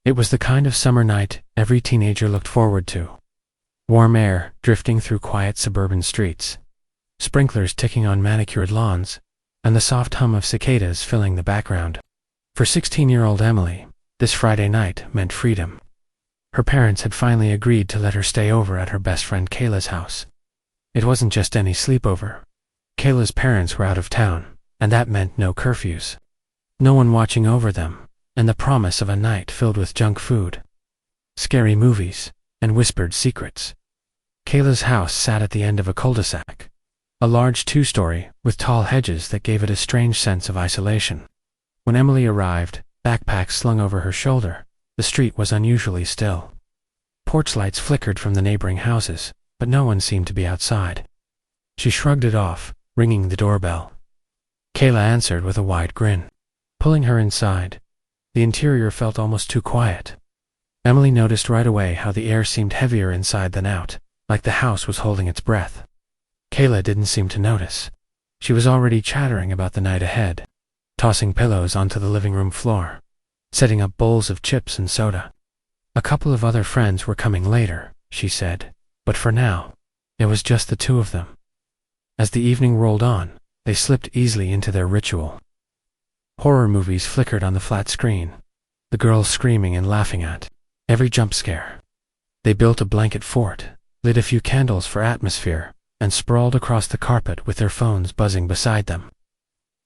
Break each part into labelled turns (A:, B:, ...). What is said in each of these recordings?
A: It was the kind of summer night every teenager looked forward to. Warm air drifting through quiet suburban streets, sprinklers ticking on manicured lawns, and the soft hum of cicadas filling the background. For 16-year-old Emily, this Friday night meant freedom. Her parents had finally agreed to let her stay over at her best friend Kayla's house. It wasn't just any sleepover. Kayla's parents were out of town, and that meant no curfews. No one watching over them, and the promise of a night filled with junk food, scary movies, and whispered secrets. Kayla's house sat at the end of a cul-de-sac, a large 2-story with tall hedges that gave it a strange sense of isolation. When Emily arrived, backpack slung over her shoulder, the street was unusually still. Porch lights flickered from the neighboring houses, but no one seemed to be outside. She shrugged it off, ringing the doorbell. Kayla answered with a wide grin. Pulling her inside, the interior felt almost too quiet. Emily noticed right away how the air seemed heavier inside than out, like the house was holding its breath. Kayla didn't seem to notice. She was already chattering about the night ahead, tossing pillows onto the living room floor, setting up bowls of chips and soda. A couple of other friends were coming later, she said, but for now, it was just the two of them. As the evening rolled on, they slipped easily into their ritual. Horror movies flickered on the flat screen, the girls screaming and laughing at every jump scare. They built a blanket fort, lit a few candles for atmosphere, and sprawled across the carpet with their phones buzzing beside them.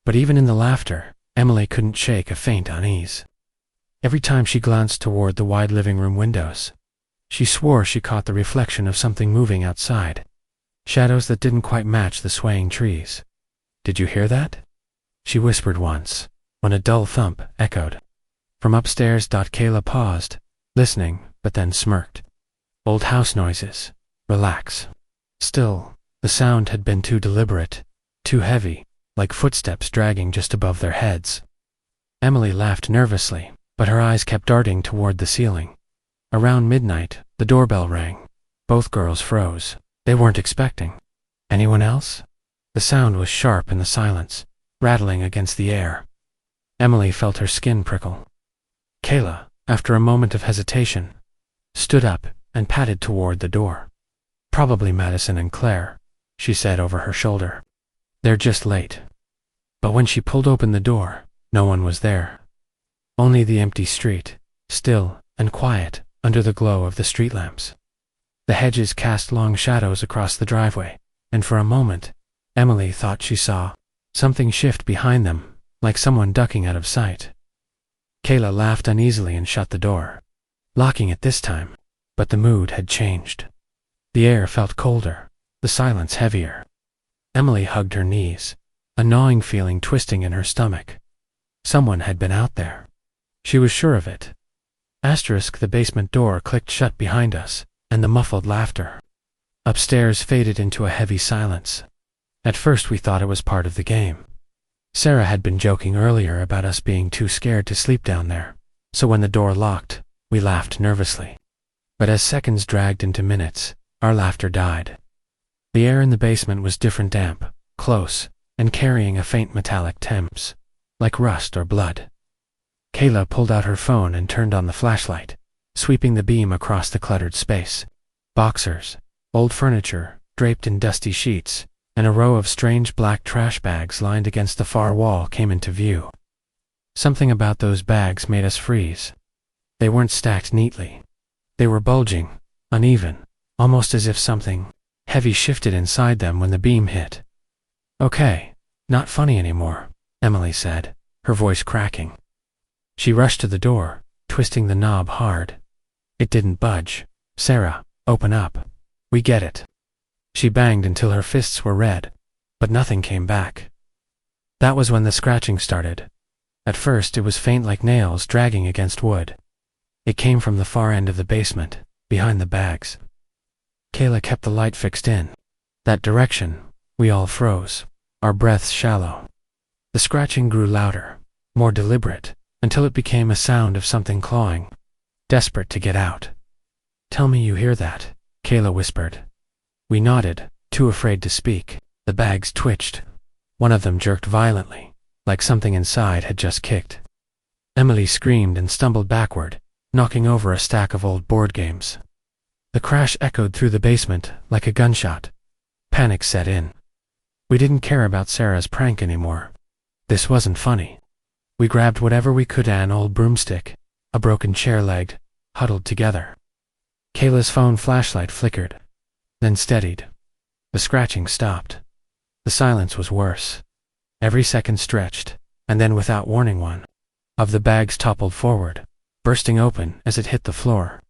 A: But even in the laughter, Emily couldn't shake a faint unease. Every time she glanced toward the wide living room windows, she swore she caught the reflection of something moving outside, shadows that didn't quite match the swaying trees. "Did you hear that?" she whispered once, when a dull thump echoed from upstairs. Kayla paused, listening, but then smirked. Old house noises. Relax. Still, the sound had been too deliberate, too heavy, like footsteps dragging just above their heads. Emily laughed nervously, but her eyes kept darting toward the ceiling. Around midnight, the doorbell rang. Both girls froze. They weren't expecting anyone else. The sound was sharp in the silence, rattling against the air. Emily felt her skin prickle. Kayla, after a moment of hesitation, stood up and padded toward the door. "Probably Madison and Claire," she said over her shoulder. "They're just late." But when she pulled open the door, no one was there. Only the empty street, still and quiet under the glow of the street lamps. The hedges cast long shadows across the driveway, and for a moment, Emily thought she saw something shift behind them, like someone ducking out of sight. Kayla laughed uneasily and shut the door, locking it this time, but the mood had changed. The air felt colder, the silence heavier. Emily hugged her knees, a gnawing feeling twisting in her stomach. Someone had been out there. She was sure of it. The basement door clicked shut behind us, and the muffled laughter upstairs faded into a heavy silence. At first we thought it was part of the game. Sarah had been joking earlier about us being too scared to sleep down there, so when the door locked, we laughed nervously. But as seconds dragged into minutes, our laughter died. The air in the basement was different, damp, close, and carrying a faint metallic temps, like rust or blood. Kayla pulled out her phone and turned on the flashlight, sweeping the beam across the cluttered space. Boxers, old furniture, draped in dusty sheets, and a row of strange black trash bags lined against the far wall came into view. Something about those bags made us freeze. They weren't stacked neatly. They were bulging, uneven, almost as if something heavy shifted inside them when the beam hit. "Okay, not funny anymore," Emily said, her voice cracking. She rushed to the door, twisting the knob hard. It didn't budge. "Sarah, open up. We get it." She banged until her fists were red, but nothing came back. That was when the scratching started. At first it was faint like nails dragging against wood. It came from the far end of the basement, behind the bags. Kayla kept the light fixed in that direction. We all froze, our breaths shallow. The scratching grew louder, more deliberate, until it became a sound of something clawing, desperate to get out. "Tell me you hear that," Kayla whispered. We nodded, too afraid to speak. The bags twitched. One of them jerked violently, like something inside had just kicked. Emily screamed and stumbled backward, knocking over a stack of old board games. The crash echoed through the basement like a gunshot. Panic set in. We didn't care about Sarah's prank anymore. This wasn't funny. We grabbed whatever we could, an old broomstick, a broken chair leg, huddled together. Kayla's phone flashlight flickered, then steadied. The scratching stopped. The silence was worse. Every second stretched, and then without warning one of the bags toppled forward, bursting open as it hit the floor.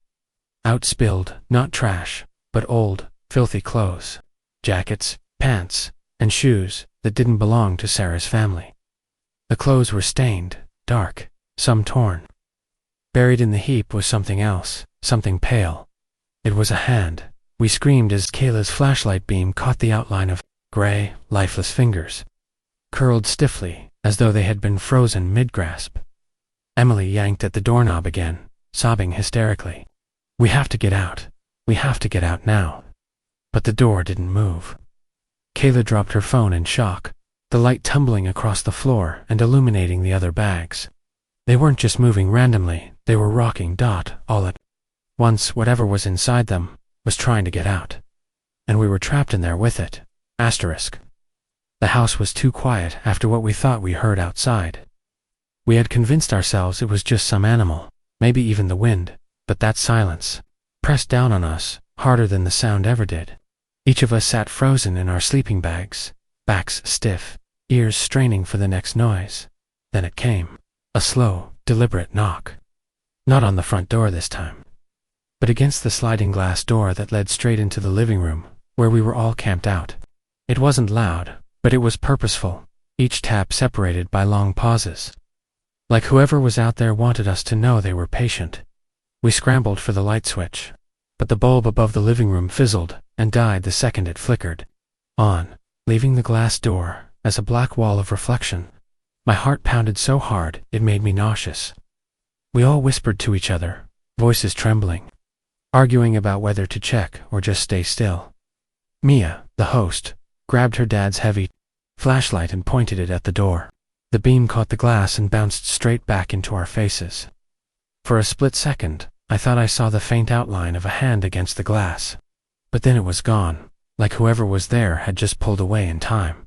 A: Out spilled, not trash, but old, filthy clothes, jackets, pants, and shoes that didn't belong to Sarah's family. The clothes were stained, dark, some torn. Buried in the heap was something else, something pale. It was a hand. We screamed as Kayla's flashlight beam caught the outline of gray, lifeless fingers, curled stiffly as though they had been frozen mid-grasp. Emily yanked at the doorknob again, sobbing hysterically. "We have to get out. We have to get out now." But the door didn't move. Kayla dropped her phone in shock, the light tumbling across the floor and illuminating the other bags. They weren't just moving randomly, they were rocking all at once. Whatever was inside them was trying to get out. And we were trapped in there with it. The house was too quiet after what we thought we heard outside. We had convinced ourselves it was just some animal, maybe even the wind, but that silence pressed down on us harder than the sound ever did. Each of us sat frozen in our sleeping bags, backs stiff, ears straining for the next noise. Then it came. A slow, deliberate knock. Not on the front door this time, but against the sliding glass door that led straight into the living room, where we were all camped out. It wasn't loud, but it was purposeful, each tap separated by long pauses. Like whoever was out there wanted us to know they were patient. We scrambled for the light switch, but the bulb above the living room fizzled and died the second it flickered on, leaving the glass door as a black wall of reflection. My heart pounded so hard it made me nauseous. We all whispered to each other, voices trembling, arguing about whether to check or just stay still. Mia, the host, grabbed her dad's heavy flashlight and pointed it at the door. The beam caught the glass and bounced straight back into our faces. For a split second, I thought I saw the faint outline of a hand against the glass. But then it was gone, like whoever was there had just pulled away in time.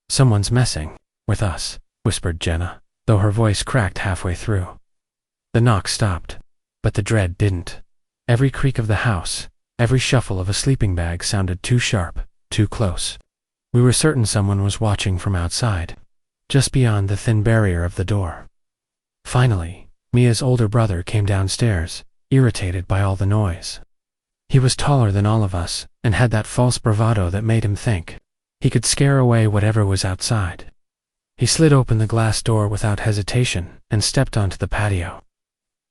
A: "Someone's messing with us," whispered Jenna, though her voice cracked halfway through. The knock stopped, but the dread didn't. Every creak of the house, every shuffle of a sleeping bag sounded too sharp, too close. We were certain someone was watching from outside, just beyond the thin barrier of the door. Finally, Mia's older brother came downstairs, irritated by all the noise. He was taller than all of us and had that false bravado that made him think he could scare away whatever was outside. He slid open the glass door without hesitation and stepped onto the patio.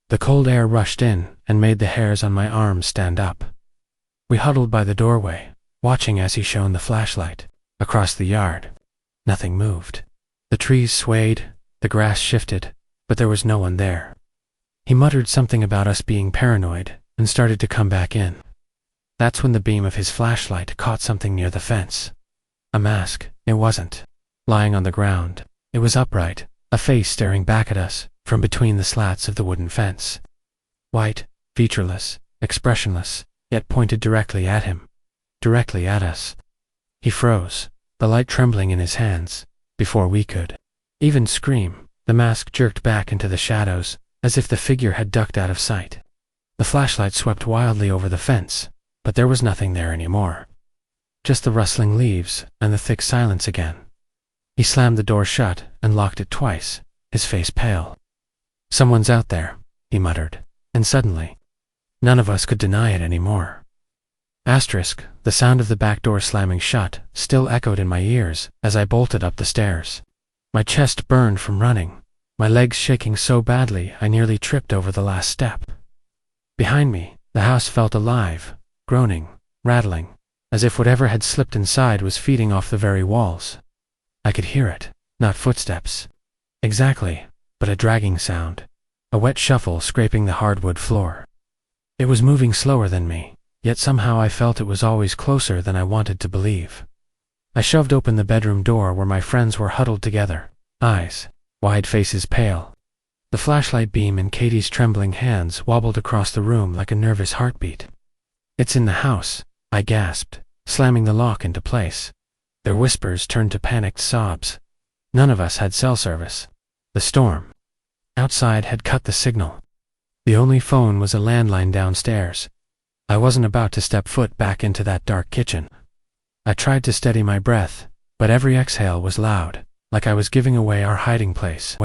A: The cold air rushed in and made the hairs on my arms stand up. We huddled by the doorway, watching as he shone the flashlight. Across the yard, nothing moved. The trees swayed, the grass shifted, but there was no one there. He muttered something about us being paranoid and started to come back in. That's when the beam of his flashlight caught something near the fence. A mask. It wasn't lying on the ground. It was upright, a face staring back at us from between the slats of the wooden fence. White, featureless, expressionless, yet pointed directly at him. Directly at us. He froze, the light trembling in his hands, before we could even scream. The mask jerked back into the shadows, as if the figure had ducked out of sight. The flashlight swept wildly over the fence, but there was nothing there anymore. Just the rustling leaves and the thick silence again. He slammed the door shut and locked it twice, his face pale. "Someone's out there," he muttered, and suddenly, none of us could deny it anymore. The sound of the back door slamming shut still echoed in my ears as I bolted up the stairs. My chest burned from running, my legs shaking so badly I nearly tripped over the last step. Behind me, the house felt alive, groaning, rattling, as if whatever had slipped inside was feeding off the very walls. I could hear it, not footsteps. Exactly, but a dragging sound, a wet shuffle scraping the hardwood floor. It was moving slower than me, yet somehow I felt it was always closer than I wanted to believe. I shoved open the bedroom door where my friends were huddled together, eyes wide, faces pale. The flashlight beam in Katie's trembling hands wobbled across the room like a nervous heartbeat. "It's in the house," I gasped, slamming the lock into place. Their whispers turned to panicked sobs. None of us had cell service. The storm outside had cut the signal. The only phone was a landline downstairs. I wasn't about to step foot back into that dark kitchen. I tried to steady my breath, but every exhale was loud, like I was giving away our hiding place.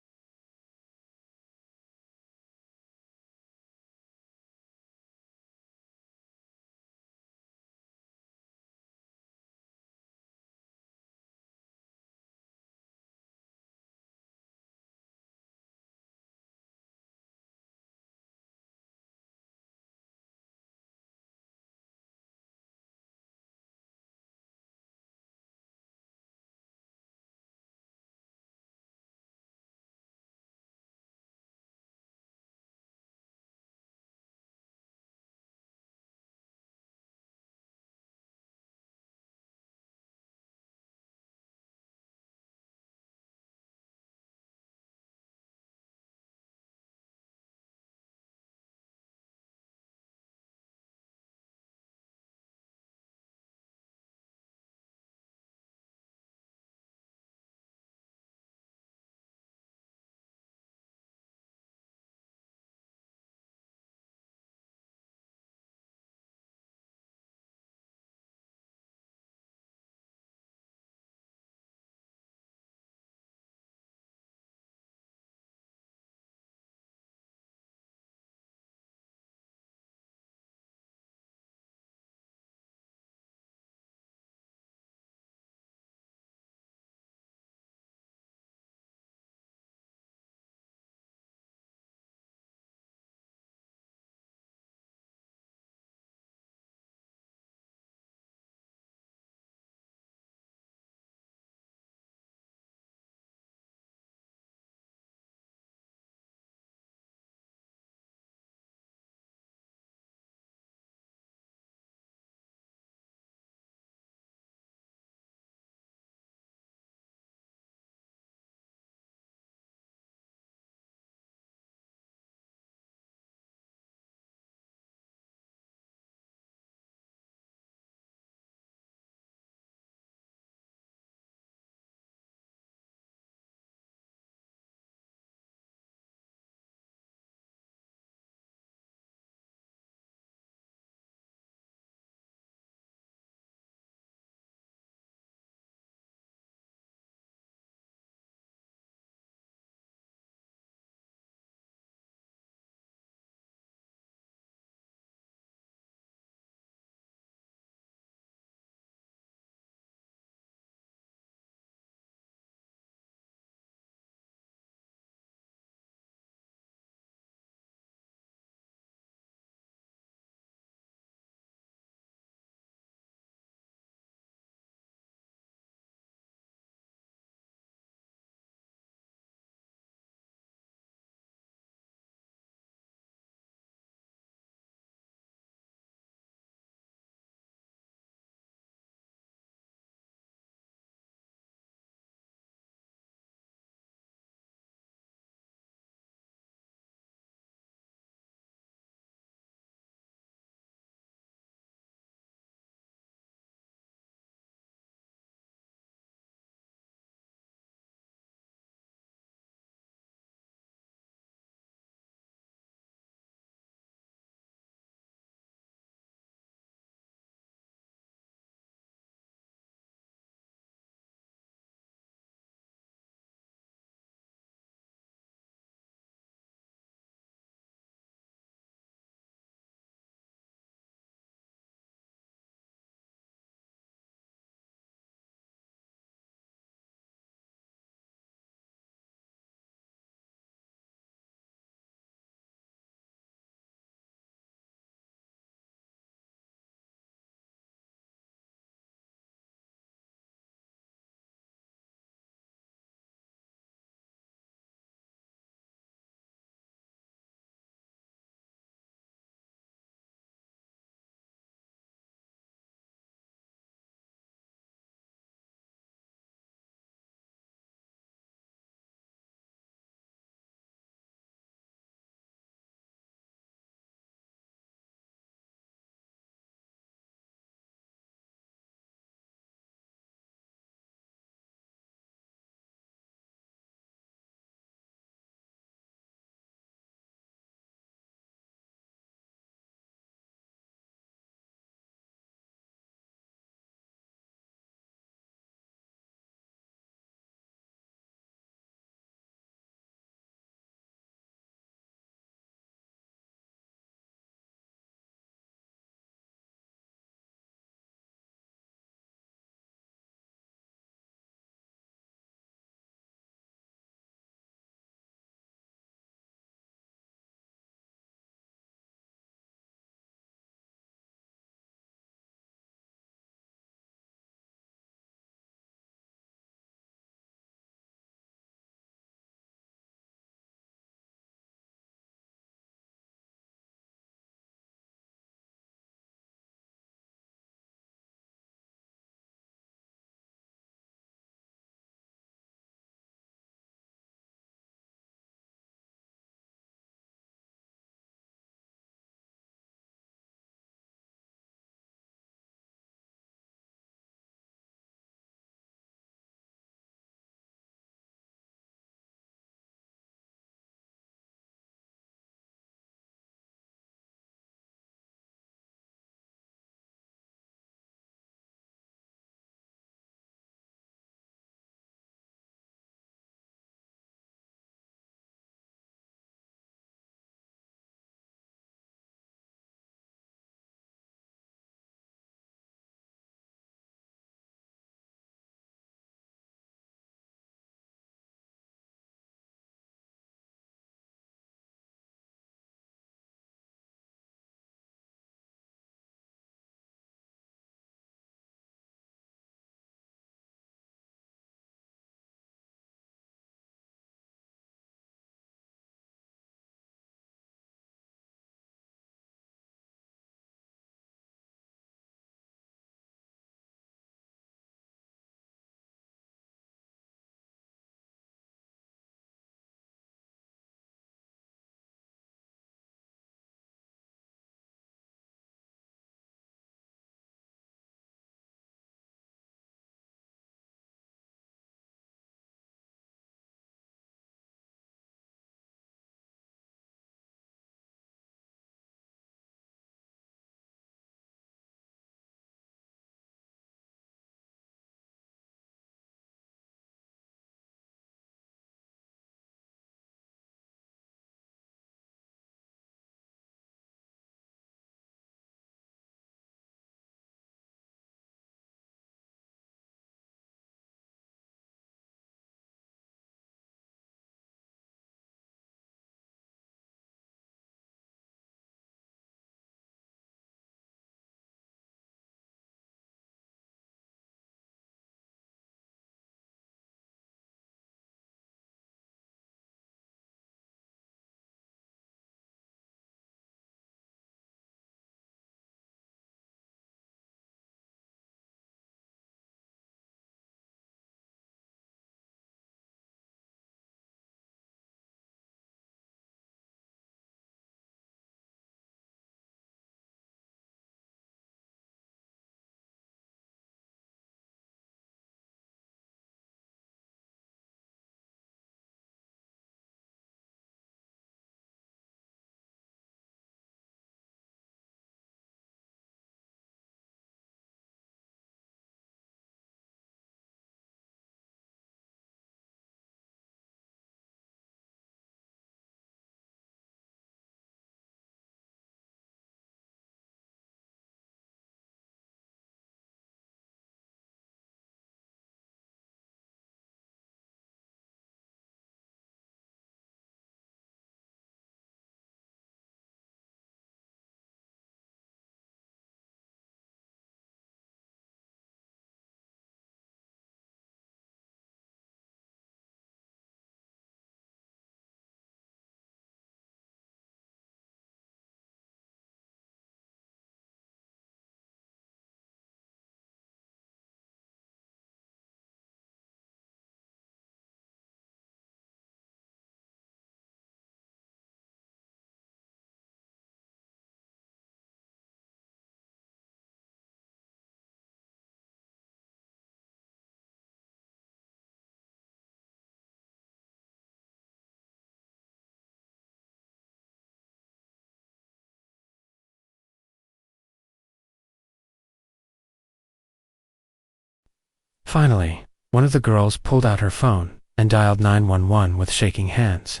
A: Finally, one of the girls pulled out her phone and dialed 911 with shaking hands.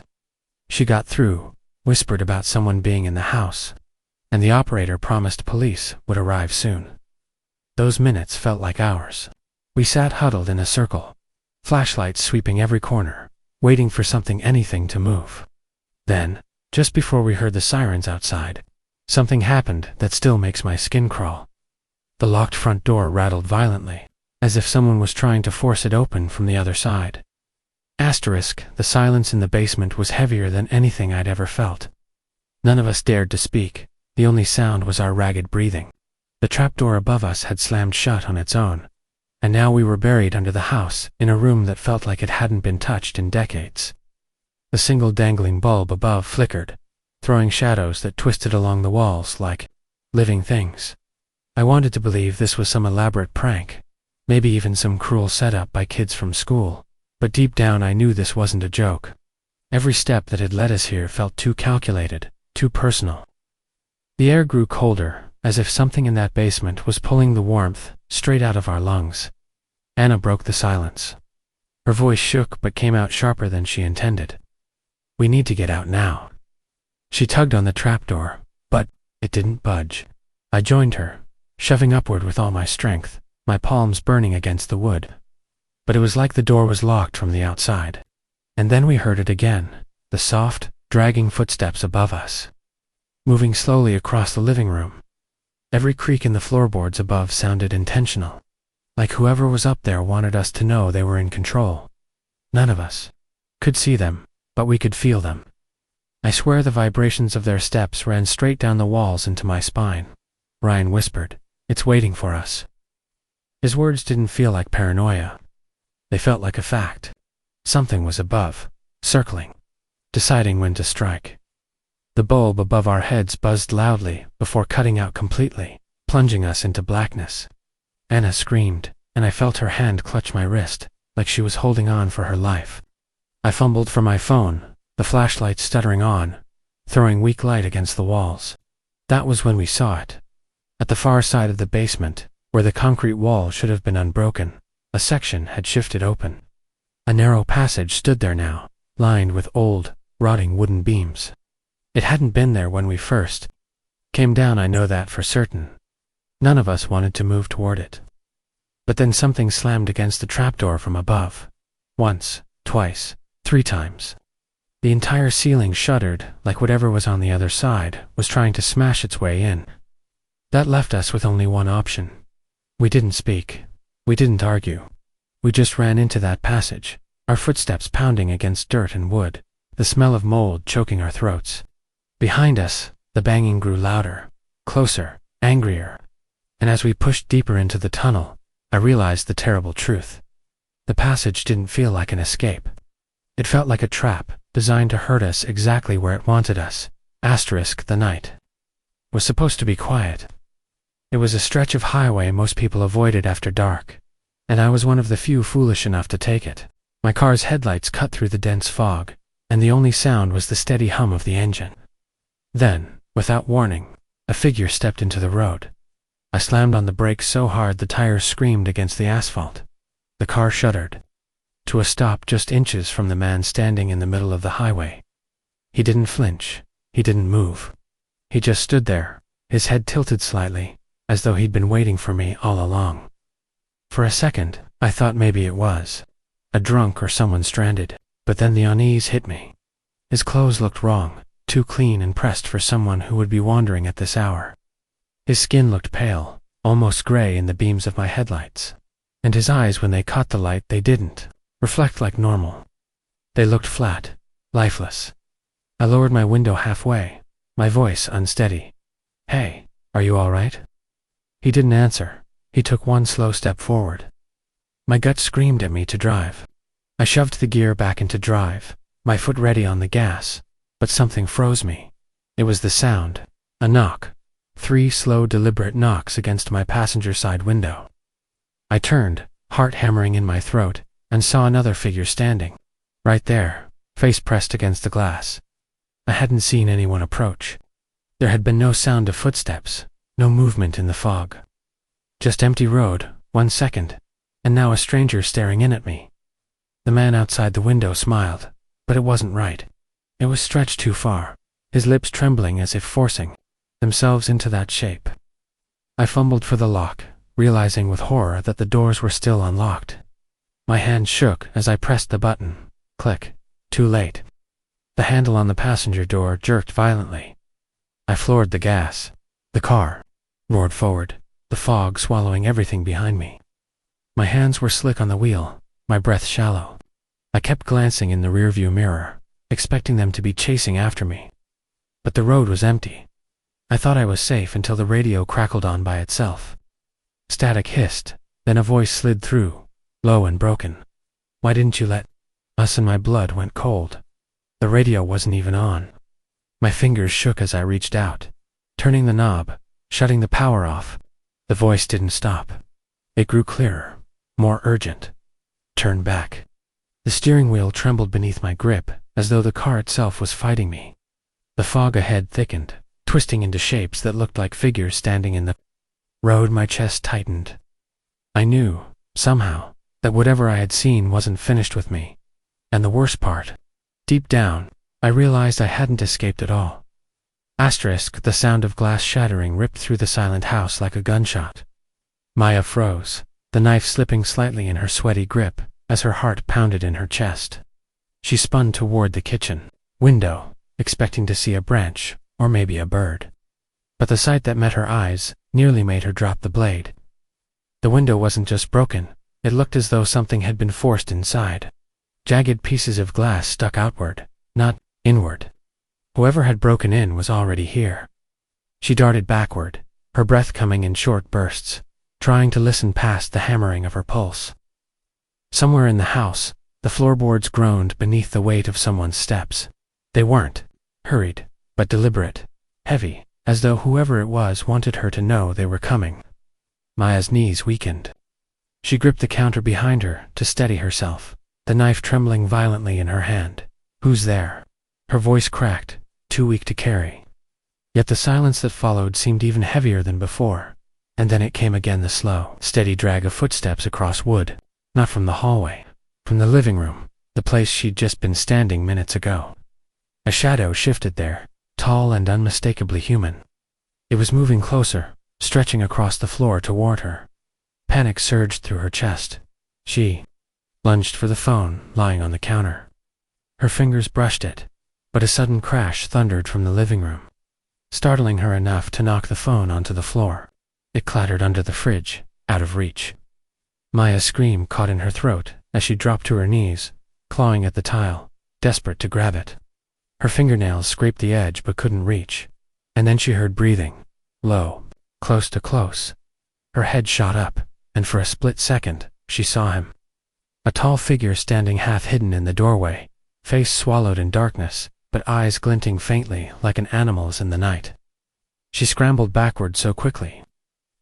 A: She got through, whispered about someone being in the house, and the operator promised police would arrive soon. Those minutes felt like hours. We sat huddled in a circle, flashlights sweeping every corner, waiting for anything to move. Then, just before we heard the sirens outside, something happened that still makes my skin crawl. The locked front door rattled violently, as if someone was trying to force it open from the other side. The silence in the basement was heavier than anything I'd ever felt. None of us dared to speak. The only sound was our ragged breathing. The trapdoor above us had slammed shut on its own, and now we were buried under the house in a room that felt like it hadn't been touched in decades. The single dangling bulb above flickered, throwing shadows that twisted along the walls like living things. I wanted to believe this was some elaborate prank, maybe even some cruel setup by kids from school, but deep down I knew this wasn't a joke. Every step that had led us here felt too calculated, too personal. The air grew colder, as if something in that basement was pulling the warmth straight out of our lungs. Anna broke the silence. Her voice shook but came out sharper than she intended. "We need to get out now." She tugged on the trapdoor, but it didn't budge. I joined her, shoving upward with all my strength, my palms burning against the wood. But it was like the door was locked from the outside. And then we heard it again, the soft, dragging footsteps above us, moving slowly across the living room. Every creak in the floorboards above sounded intentional, like whoever was up there wanted us to know they were in control. None of us could see them, but we could feel them. I swear the vibrations of their steps ran straight down the walls into my spine. Ryan whispered, "It's waiting for us." His words didn't feel like paranoia. They felt like a fact. Something was above, circling, deciding when to strike. The bulb above our heads buzzed loudly before cutting out completely, plunging us into blackness. Anna screamed, and I felt her hand clutch my wrist, like she was holding on for her life. I fumbled for my phone, the flashlight stuttering on, throwing weak light against the walls. That was when we saw it. At the far side of the basement, where the concrete wall should have been unbroken, a section had shifted open. A narrow passage stood there now, lined with old, rotting wooden beams. It hadn't been there when we first came down, I know that for certain. None of us wanted to move toward it. But then something slammed against the trapdoor from above. Once, twice, 3 times. The entire ceiling shuddered like whatever was on the other side was trying to smash its way in. That left us with only one option. We didn't speak. We didn't argue. We just ran into that passage, our footsteps pounding against dirt and wood, the smell of mold choking our throats. Behind us, the banging grew louder, closer, angrier. And as we pushed deeper into the tunnel, I realized the terrible truth. The passage didn't feel like an escape. It felt like a trap, designed to hurt us exactly where it wanted us. The night was supposed to be quiet. It was a stretch of highway most people avoided after dark, and I was one of the few foolish enough to take it. My car's headlights cut through the dense fog, and the only sound was the steady hum of the engine. Then, without warning, a figure stepped into the road. I slammed on the brakes so hard the tires screamed against the asphalt. The car shuddered to a stop just inches from the man standing in the middle of the highway. He didn't flinch. He didn't move. He just stood there, his head tilted slightly, as though he'd been waiting for me all along. For a second, I thought maybe it was a drunk or someone stranded, but then the unease hit me. His clothes looked wrong, too clean and pressed for someone who would be wandering at this hour. His skin looked pale, almost gray in the beams of my headlights, and his eyes, when they caught the light, they didn't reflect like normal. They looked flat, lifeless. I lowered my window halfway, my voice unsteady. "Hey, are you all right?" He didn't answer. He took one slow step forward. My gut screamed at me to drive. I shoved the gear back into drive, my foot ready on the gas, but something froze me. It was the sound, a knock. 3 slow, deliberate knocks against my passenger side window. I turned, heart hammering in my throat, and saw another figure standing right there, face pressed against the glass. I hadn't seen anyone approach. There had been no sound of footsteps, no movement in the fog. Just empty road, 1 second, and now a stranger staring in at me. The man outside the window smiled, but it wasn't right. It was stretched too far, his lips trembling as if forcing themselves into that shape. I fumbled for the lock, realizing with horror that the doors were still unlocked. My hand shook as I pressed the button. Click. Too late. The handle on the passenger door jerked violently. I floored the gas. The car roared forward, the fog swallowing everything behind me. My hands were slick on the wheel, my breath shallow. I kept glancing in the rearview mirror, expecting them to be chasing after me. But the road was empty. I thought I was safe until the radio crackled on by itself. Static hissed, then a voice slid through, low and broken. "Why didn't you let us?" And my blood went cold. The radio wasn't even on. My fingers shook as I reached out, turning the knob, shutting the power off. The voice didn't stop. It grew clearer, more urgent. "Turn back." The steering wheel trembled beneath my grip, as though the car itself was fighting me. The fog ahead thickened, twisting into shapes that looked like figures standing in the road. My chest tightened. I knew, somehow, that whatever I had seen wasn't finished with me. And the worst part, deep down, I realized I hadn't escaped at all. The sound of glass shattering ripped through the silent house like a gunshot. Maya froze, the knife slipping slightly in her sweaty grip as her heart pounded in her chest. She spun toward the kitchen window, expecting to see a branch, or maybe a bird. But the sight that met her eyes nearly made her drop the blade. The window wasn't just broken, it looked as though something had been forced inside. Jagged pieces of glass stuck outward, not inward. Whoever had broken in was already here. She darted backward, her breath coming in short bursts, trying to listen past the hammering of her pulse. Somewhere in the house, the floorboards groaned beneath the weight of someone's steps. They weren't hurried, but deliberate, heavy, as though whoever it was wanted her to know they were coming. Maya's knees weakened. She gripped the counter behind her to steady herself, the knife trembling violently in her hand. "Who's there?" Her voice cracked, too weak to carry. Yet the silence that followed seemed even heavier than before. And then it came again, the slow, steady drag of footsteps across wood. Not from the hallway, from the living room, the place she'd just been standing minutes ago. A shadow shifted there, tall and unmistakably human. It was moving closer, stretching across the floor toward her. Panic surged through her chest. She lunged for the phone lying on the counter. Her fingers brushed it, but a sudden crash thundered from the living room, startling her enough to knock the phone onto the floor. It clattered under the fridge, out of reach. Maya's scream caught in her throat as she dropped to her knees, clawing at the tile, desperate to grab it. Her fingernails scraped the edge but couldn't reach. And then she heard breathing, low, close to close. Her head shot up, and for a split second, she saw him. A tall figure standing half hidden in the doorway, face swallowed in darkness, but eyes glinting faintly like an animal's in the night. She scrambled backward so quickly.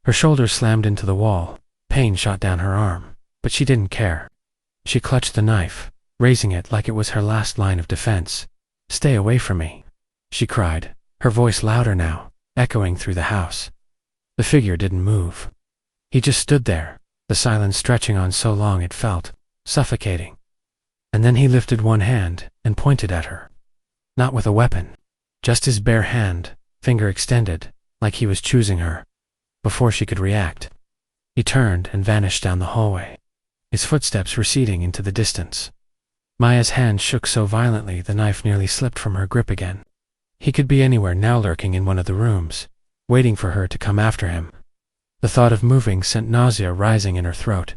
A: Her shoulder slammed into the wall, pain shot down her arm, but she didn't care. She clutched the knife, raising it like it was her last line of defense. "Stay away from me," she cried, her voice louder now, echoing through the house. The figure didn't move. He just stood there, the silence stretching on so long it felt suffocating. And then he lifted one hand and pointed at her. Not with a weapon, just his bare hand, finger extended, like he was choosing her. Before she could react, he turned and vanished down the hallway, his footsteps receding into the distance. Maya's hand shook so violently the knife nearly slipped from her grip again. He could be anywhere now, lurking in one of the rooms, waiting for her to come after him. The thought of moving sent nausea rising in her throat.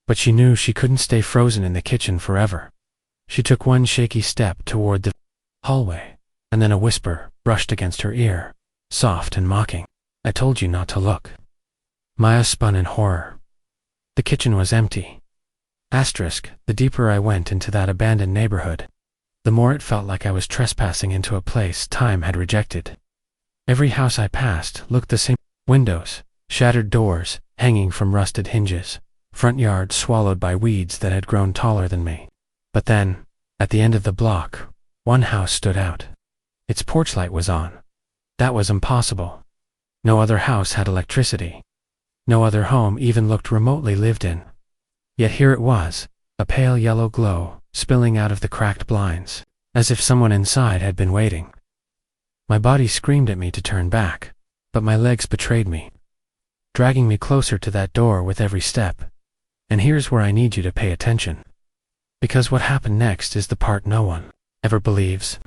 A: But she knew she couldn't stay frozen in the kitchen forever. She took one shaky step toward the hallway, and then a whisper brushed against her ear, soft and mocking. "I told you not to look." Maya spun in horror. The kitchen was empty. The deeper I went into that abandoned neighborhood, the more it felt like I was trespassing into a place time had rejected. Every house I passed looked the same. Windows, shattered doors, hanging from rusted hinges, front yard swallowed by weeds that had grown taller than me. But then, at the end of the block, one house stood out. Its porch light was on. That was impossible. No other house had electricity. No other home even looked remotely lived in. Yet here it was, a pale yellow glow, spilling out of the cracked blinds, as if someone inside had been waiting. My body screamed at me to turn back, but my legs betrayed me, dragging me closer to that door with every step. And here's where I need you to pay attention. Because what happened next is the part no one ever believes.